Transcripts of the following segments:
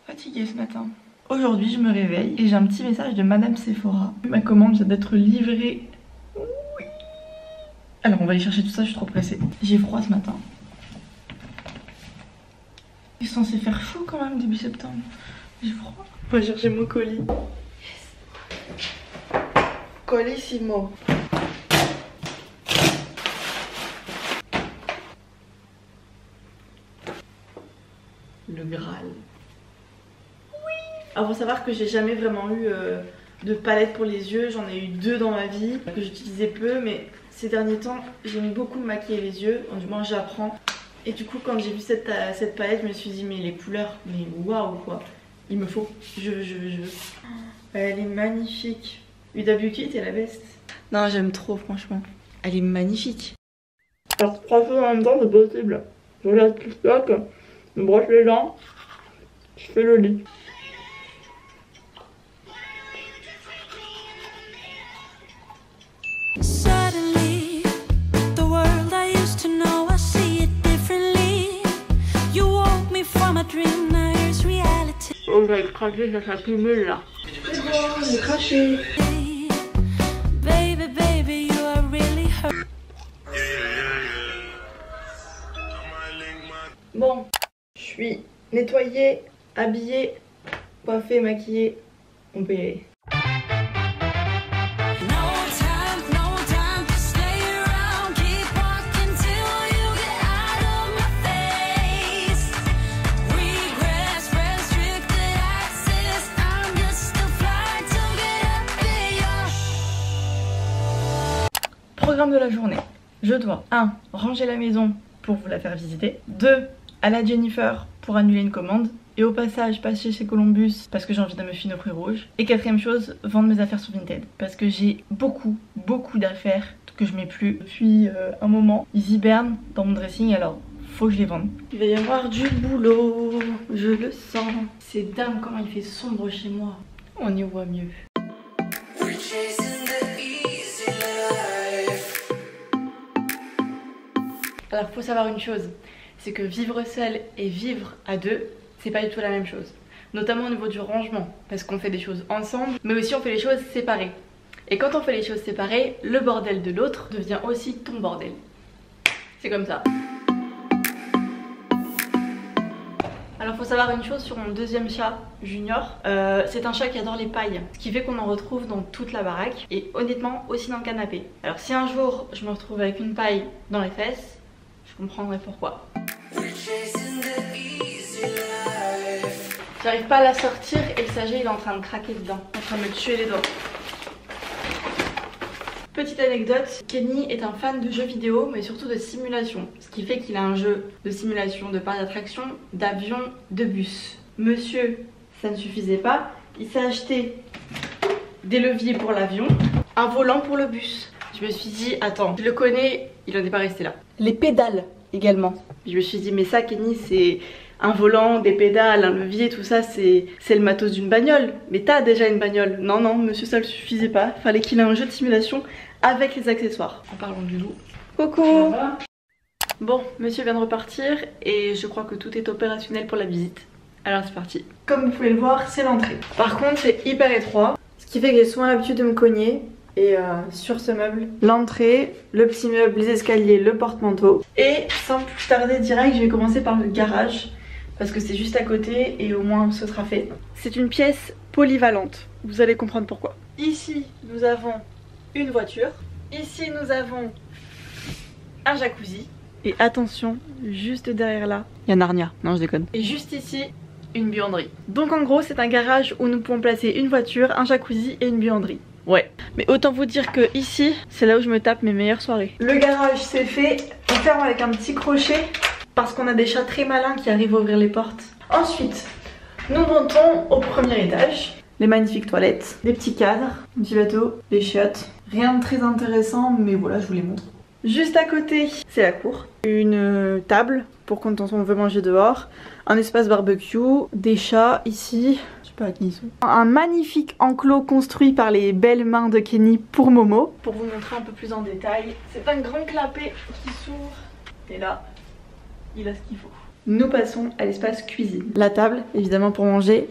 Fatiguée ce matin. Aujourd'hui je me réveille et j'ai un petit message de Madame Sephora. Ma commande vient d'être livrée. Oui. Alors on va aller chercher tout ça, je suis trop pressée. J'ai froid ce matin. Il est censé faire chaud quand même début septembre. J'ai froid. On va chercher mon colis. Yes. Colissimo. Le Graal. Alors faut savoir que j'ai jamais vraiment eu de palette pour les yeux, j'en ai eu 2 dans ma vie, que j'utilisais peu, mais ces derniers temps j'aime beaucoup me maquiller les yeux, du moins j'apprends. Et du coup quand j'ai vu cette palette, je me suis dit mais les couleurs, mais waouh quoi, il me faut, je veux. Elle est magnifique. Huda Beauty t'es la best. Non j'aime trop franchement, elle est magnifique. Alors 3 choses en même temps c'est possible. Je regarde TikTok, je me brosse les dents, je fais le lit. Suddenly, the world I used to know, I see it differently. You woke me from a dream, now here's reality. Oh, j'ai craqué, ça s'accumule là. C'est bon, j'ai craché. Baby, baby, you are really hurt. Bon, je suis nettoyée, habillée, coiffée, maquillée. On peut y aller. Programme de la journée. Je dois 1. Ranger la maison pour vous la faire visiter. 2. Aller à Jennifer pour annuler une commande. Et au passage passer chez Columbus parce que j'ai envie de me faire une fruits rouge. Et 4ème chose, vendre mes affaires sur Vinted. Parce que j'ai beaucoup d'affaires que je mets plus depuis un moment. Ils hibernent dans mon dressing, alors faut que je les vende. Il va y avoir du boulot, je le sens. C'est dingue comment il fait sombre chez moi. On y voit mieux. Alors faut savoir une chose, c'est que vivre seul et vivre à deux, c'est pas du tout la même chose. Notamment au niveau du rangement, parce qu'on fait des choses ensemble, mais aussi on fait les choses séparées. Et quand on fait les choses séparées, le bordel de l'autre devient aussi ton bordel. C'est comme ça. Alors faut savoir une chose sur mon 2e chat, Junior, c'est un chat qui adore les pailles, ce qui fait qu'on en retrouve dans toute la baraque et honnêtement aussi dans le canapé. Alors si un jour je me retrouve avec une paille dans les fesses, je comprendrai pourquoi. J'arrive pas à la sortir et le sachet il est en train de craquer dedans, en train de me tuer les doigts. Petite anecdote, Kenny est un fan de jeux vidéo mais surtout de simulation, ce qui fait qu'il a un jeu de simulation de parcs d'attraction, d'avion, de bus. Monsieur, ça ne suffisait pas, il s'est acheté des leviers pour l'avion, un volant pour le bus. Je me suis dit, attends, je le connais, il en est pas resté là. Les pédales également. Je me suis dit, mais ça Kenny c'est un volant, des pédales, un levier, tout ça c'est le matos d'une bagnole. Mais t'as déjà une bagnole. Non, non, monsieur ça ne suffisait pas, fallait qu'il ait un jeu de simulation avec les accessoires. En parlant du loup. Coucou. Bon, monsieur vient de repartir et je crois que tout est opérationnel pour la visite. Alors c'est parti. Comme vous pouvez le voir, c'est l'entrée. Par contre c'est hyper étroit, ce qui fait que j'ai souvent l'habitude de me cogner. Et sur ce meuble, l'entrée, le petit meuble, les escaliers, le porte-manteau. Et sans plus tarder direct, je vais commencer par le garage parce que c'est juste à côté et au moins ce sera fait. C'est une pièce polyvalente, vous allez comprendre pourquoi. Ici, nous avons une voiture. Ici, nous avons un jacuzzi. Et attention, juste derrière là, il y a Narnia. Non, je déconne. Et juste ici, une buanderie. Donc en gros, c'est un garage où nous pouvons placer une voiture, un jacuzzi et une buanderie. Ouais, mais autant vous dire que ici, c'est là où je me tape mes meilleures soirées. Le garage c'est fait, on ferme avec un petit crochet parce qu'on a des chats très malins qui arrivent à ouvrir les portes. Ensuite, nous montons au 1er étage. Les magnifiques toilettes, des petits cadres, un petit bateau, des chiottes. Rien de très intéressant, mais voilà, je vous les montre. Juste à côté, c'est la cour. Une table pour quand on veut manger dehors. Un espace barbecue, des chats ici. Je sais pas à qui ils sont. Un magnifique enclos construit par les belles mains de Kenny pour Momo. Pour vous montrer un peu plus en détail, c'est un grand clapet qui s'ouvre. Et là, il a ce qu'il faut. nous passons à l'espace cuisine. La table, évidemment pour manger.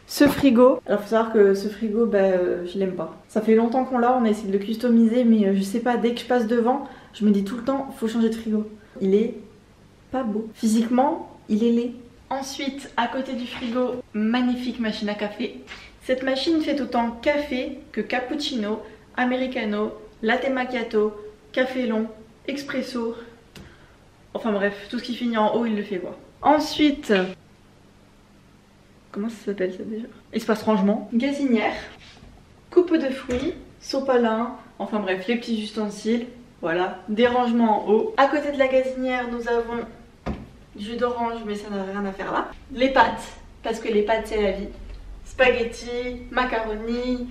Ce frigo, alors faut savoir que ce frigo, je l'aime pas. Ça fait longtemps qu'on l'a, on a essayé de le customiser, mais je sais pas, dès que je passe devant, je me dis tout le temps, faut changer de frigo. Il est pas beau. Physiquement, il est laid. Ensuite, à côté du frigo, magnifique machine à café. Cette machine fait autant café que cappuccino, americano, latte macchiato, café long, expresso. Enfin bref, tout ce qui finit en haut, il le fait quoi. Ensuite, comment ça s'appelle ça déjà? Espace rangement, gazinière, coupe de fruits, sopalin, enfin bref, les petits ustensiles. Voilà, des rangements en haut. À côté de la gazinière, nous avons du jus d'orange, mais ça n'a rien à faire là. Les pâtes, parce que les pâtes c'est la vie. Spaghetti, macaroni,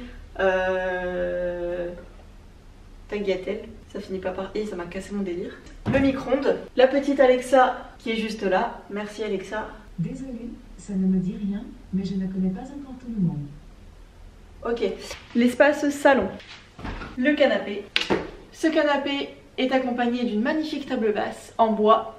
tagliatelle. Ça finit pas par et, ça m'a cassé mon délire. Le micro-ondes, la petite Alexa qui est juste là. Merci Alexa. Désolée, ça ne me dit rien, mais je ne connais pas encore tout le monde. Ok, l'espace salon. Le canapé. Ce canapé est accompagné d'une magnifique table basse en bois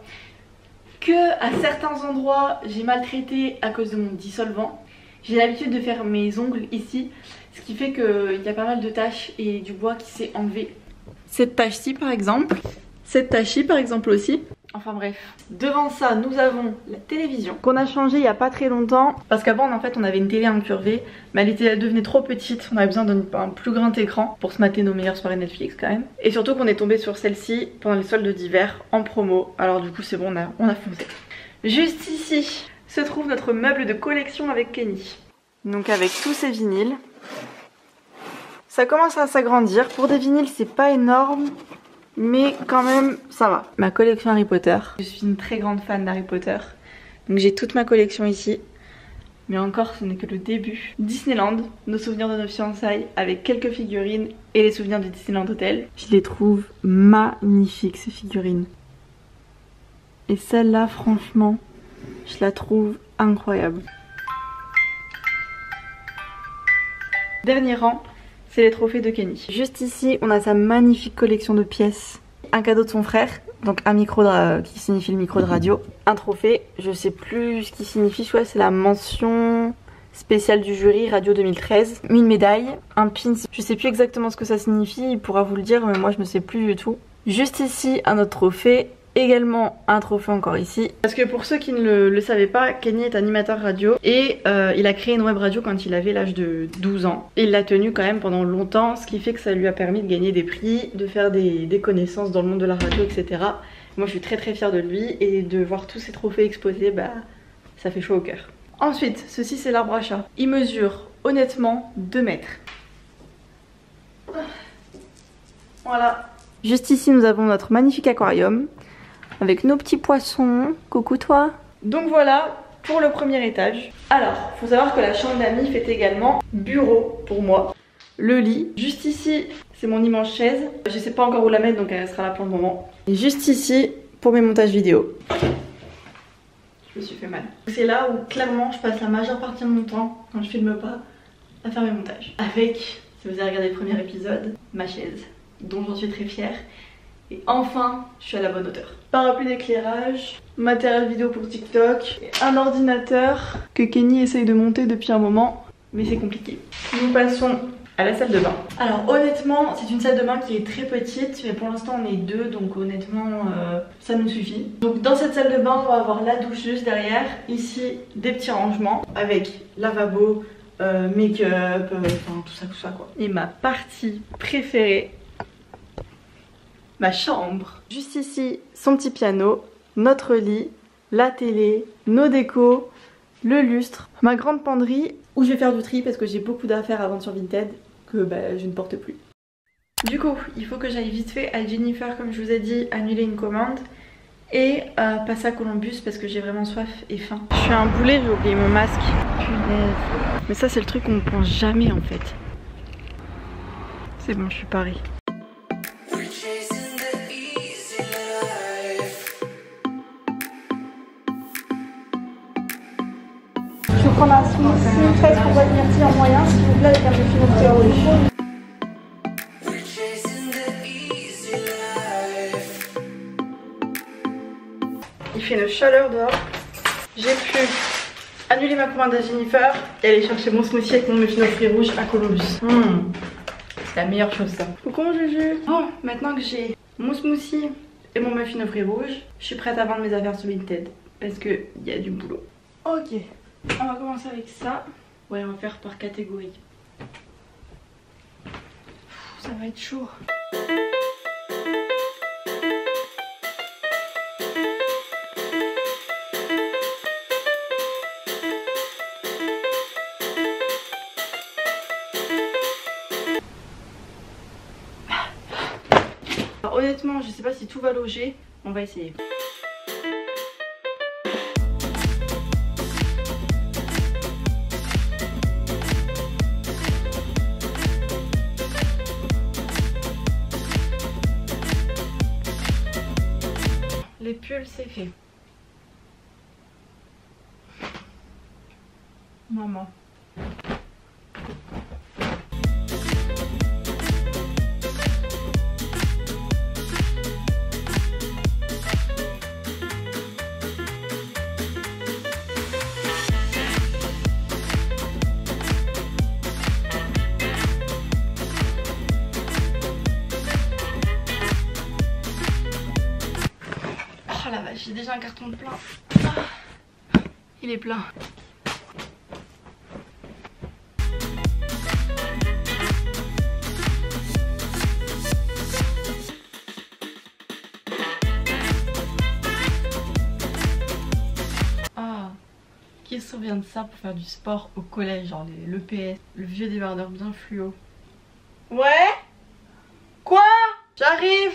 que à certains endroits j'ai maltraité à cause de mon dissolvant. J'ai l'habitude de faire mes ongles ici, ce qui fait qu'il y a pas mal de taches et du bois qui s'est enlevé. Cette tache-ci par exemple, cette tache-ci par exemple aussi. Enfin bref, devant ça nous avons la télévision qu'on a changée il y a pas très longtemps parce qu'avant en fait on avait une télé incurvée mais elle devenait trop petite, on avait besoin d'un plus grand écran pour se mater nos meilleures soirées Netflix quand même. Et surtout qu'on est tombé sur celle-ci pendant les soldes d'hiver en promo, alors du coup c'est bon, on a foncé. Juste ici se trouve notre meuble de collection avec Kenny. Donc avec tous ces vinyles, ça commence à s'agrandir. Pour des vinyles c'est pas énorme, mais quand même ça va. Ma collection Harry Potter, je suis une très grande fan d'Harry Potter, donc j'ai toute ma collection ici. Mais encore ce n'est que le début. Disneyland, nos souvenirs de nos fiançailles avec quelques figurines et les souvenirs du Disneyland Hotel. Je les trouve magnifiques ces figurines. Et celle-là franchement, je la trouve incroyable. Dernier rang, c'est les trophées de Kenny. Juste ici, on a sa magnifique collection de pièces. Un cadeau de son frère, donc un micro qui signifie le micro de radio. Un trophée, je sais plus ce qui signifie, soit c'est la mention spéciale du jury radio 2013. Une médaille, un pin, je sais plus exactement ce que ça signifie, il pourra vous le dire, mais moi je ne sais plus du tout. Juste ici, un autre trophée. Également un trophée encore ici. Parce que pour ceux qui ne le savaient pas, Kenny est animateur radio et il a créé une web radio quand il avait l'âge de 12 ans. Et il l'a tenu quand même pendant longtemps, ce qui fait que ça lui a permis de gagner des prix, de faire des connaissances dans le monde de la radio, etc. Moi je suis très fière de lui et de voir tous ces trophées exposés, ça fait chaud au cœur. Ensuite, ceci c'est l'arbre à chat. Il mesure honnêtement 2 mètres. Voilà. Juste ici nous avons notre magnifique aquarium avec nos petits poissons. Coucou toi. Donc voilà pour le premier étage. Alors, faut savoir que la chambre d'amis fait également bureau pour moi. Le lit. Juste ici, c'est mon immense chaise. Je sais pas encore où la mettre, donc elle restera là pour le moment. Et juste ici, pour mes montages vidéo. Je me suis fait mal. C'est là où clairement je passe la majeure partie de mon temps, quand je filme pas, à faire mes montages. Avec, si vous avez regardé le premier épisode, ma chaise, dont j'en suis très fière. Et enfin, je suis à la bonne hauteur. Parapluie d'éclairage, matériel vidéo pour TikTok, un ordinateur que Kenny essaye de monter depuis un moment, mais c'est compliqué. Nous passons à la salle de bain. Alors honnêtement, c'est une salle de bain qui est très petite, mais pour l'instant on est 2, donc honnêtement ça nous suffit. Donc dans cette salle de bain, on va avoir la douche juste derrière, ici des petits rangements avec lavabo, make-up, enfin tout ça quoi. Et ma partie préférée, ma chambre. Juste ici, son petit piano, notre lit, la télé, nos décos, le lustre, ma grande penderie où je vais faire du tri parce que j'ai beaucoup d'affaires à vendre sur Vinted que je ne porte plus. Du coup, il faut que j'aille vite fait à Jennifer, comme je vous ai dit, annuler une commande et passer à Columbus parce que j'ai vraiment soif et faim. Je suis un boulet, j'ai oublié mon masque. Punaise. Mais ça c'est le truc qu'on ne pense jamais en fait. C'est bon, je suis parée. Je vais prendre un smoothie 13 pour boîte myrtille en moyen, s'il vous plaît, avec un peu de finoterie rouge. Il fait une chaleur dehors. j'ai pu annuler ma commande à Jennifer et aller chercher mon smoothie avec mon muffin aux fruits rouges à Columbus. C'est la meilleure chose ça. Coucou mon Juju. Bon, maintenant que j'ai mon smoothie et mon muffin aux fruits rouges, je suis prête à vendre mes affaires sur Vinted parce qu'il y a du boulot. Ok, on va commencer avec ça. Ouais, on va faire par catégorie. Ça va être chaud. Alors, honnêtement, je sais pas si tout va loger. On va essayer. Les pulls, c'est fait. Maman. Oh la vache, j'ai déjà un carton plein. Ah, il est plein. Ah, qui se souvient de ça pour faire du sport au collège, genre l'EPS, le vieux débardeur bien fluo. Ouais? Quoi? J'arrive!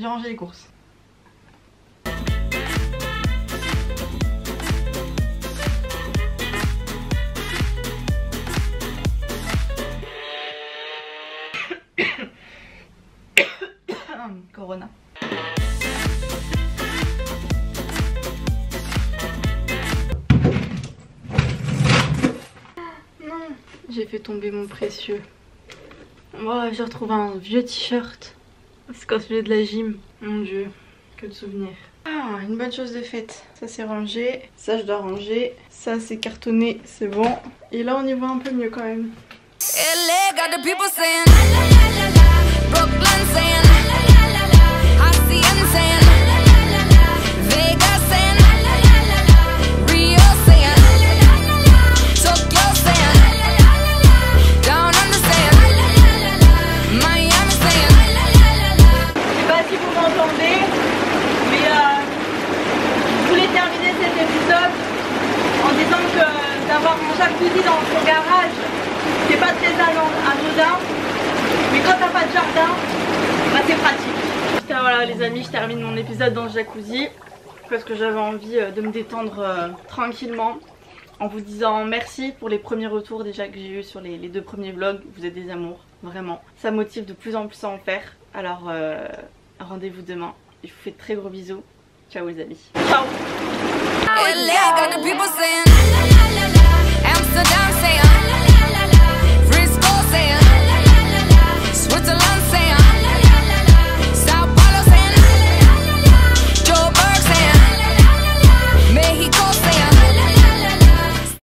J'ai rangé les courses. Corona. Non, j'ai fait tomber mon précieux. Oh, j'ai retrouvé un vieux t-shirt. C'est quand celui de la gym. Mon dieu, que de souvenirs. Ah, une bonne chose de faite. Ça c'est rangé, ça je dois ranger, ça c'est cartonné, c'est bon. Et là on y voit un peu mieux quand même. LA got the people saying la la la la la. Brooklyn saying la la la la la. Hacienda saying la la la la la. Vegas saying la la la la la. Rio saying la la la la la. Tokyo saying la la la la la. Down under saying la la la la la. Miami saying la la la la la. Je sais pas si vous m'entendez, mais je voulais terminer cet épisode en disant que d'avoir un jacuzzi dans son garage, c'est pas très anodin, mais quand t'as pas de jardin, bah c'est pratique. Putain, voilà les amis, je termine mon épisode dans le jacuzzi parce que j'avais envie de me détendre tranquillement en vous disant merci pour les premiers retours déjà que j'ai eu sur les 2 premiers vlogs. Vous êtes des amours, vraiment. Ça motive de plus en plus à en faire. Alors rendez-vous demain. Je vous fais de très gros bisous. Ciao les amis. Ciao. LA got the people saying la la la la la. Amsterdam saying